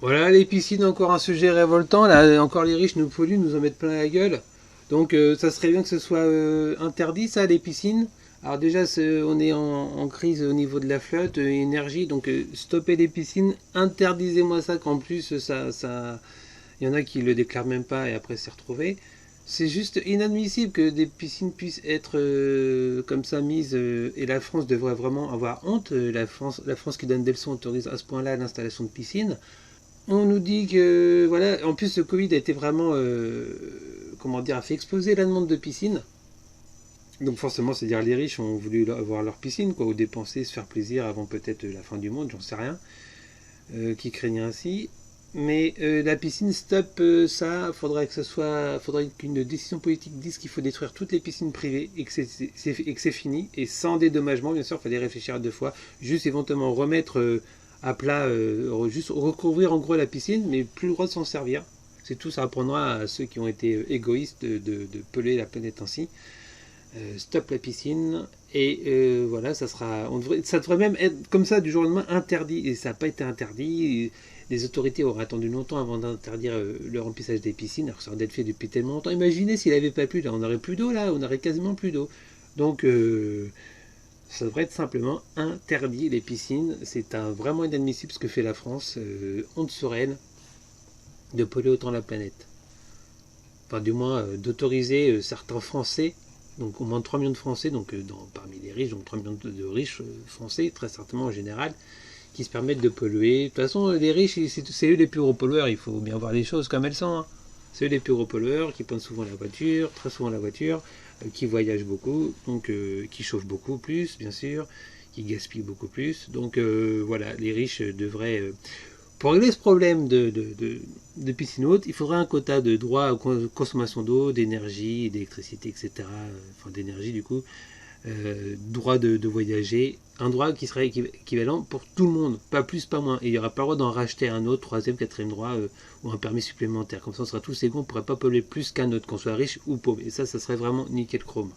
Voilà, les piscines, encore un sujet révoltant. Là, encore les riches nous polluent, nous en mettent plein la gueule. Donc, ça serait bien que ce soit interdit, ça, les piscines. Alors déjà, on est en crise au niveau de la flotte, énergie, donc stopper les piscines, interdisez-moi ça, qu'en plus, il y en a qui le déclarent même pas et après s'y retrouver. C'est juste inadmissible que des piscines puissent être comme ça mises et la France devrait vraiment avoir honte. La France qui donne des leçons autorise à ce point-là l'installation de piscines. On nous dit que, voilà, en plus le Covid a été vraiment, comment dire, a fait exploser la demande de piscine. Donc forcément, c'est-à-dire les riches ont voulu avoir leur piscine, quoi, ou dépenser, se faire plaisir avant peut-être la fin du monde, j'en sais rien, qui craignait ainsi. Mais la piscine, stop ça, faudrait qu'une décision politique dise qu'il faut détruire toutes les piscines privées et que c'est fini, et sans dédommagement, bien sûr, il fallait réfléchir à deux fois, juste éventuellement remettre à plat, juste recouvrir en gros la piscine, mais plus le droit de s'en servir. C'est tout, ça apprendra à ceux qui ont été égoïstes de peler la planète ainsi. Stop la piscine, et voilà, ça devrait même être comme ça du jour au lendemain interdit, et ça n'a pas été interdit. Les autorités auraient attendu longtemps avant d'interdire le remplissage des piscines, alors que ça aurait été fait depuis tellement longtemps. Imaginez s'il n'avait pas plu, là, on n'aurait plus d'eau, là, on aurait quasiment plus d'eau. Donc, ça devrait être simplement interdit les piscines. C'est vraiment inadmissible ce que fait la France, honte sur elle, de polluer autant la planète. Enfin, du moins, d'autoriser certains Français, donc au moins 3 millions de Français, donc parmi les riches, donc 3 millions de riches Français, très certainement en général, qui se permettent de polluer. De toute façon, les riches, c'est eux les plus gros pollueurs, il faut bien voir les choses comme elles sont. Hein. C'est eux les plus gros pollueurs, qui prennent souvent la voiture, très souvent la voiture, qui voyagent beaucoup, donc qui chauffent beaucoup plus, bien sûr, qui gaspillent beaucoup plus. Donc voilà, les riches devraient... pour régler ce problème de piscine haute, il faudrait un quota de droit à consommation d'eau, d'énergie, d'électricité, etc. Enfin d'énergie du coup, droit de voyager, un droit qui serait équivalent pour tout le monde, pas plus, pas moins. Et il n'y aura pas le droit d'en racheter un autre, troisième, quatrième droit, ou un permis supplémentaire. Comme ça, on sera tous égaux, on ne pourrait pas polluer plus qu'un autre, qu'on soit riche ou pauvre. Et ça serait vraiment nickel chrome.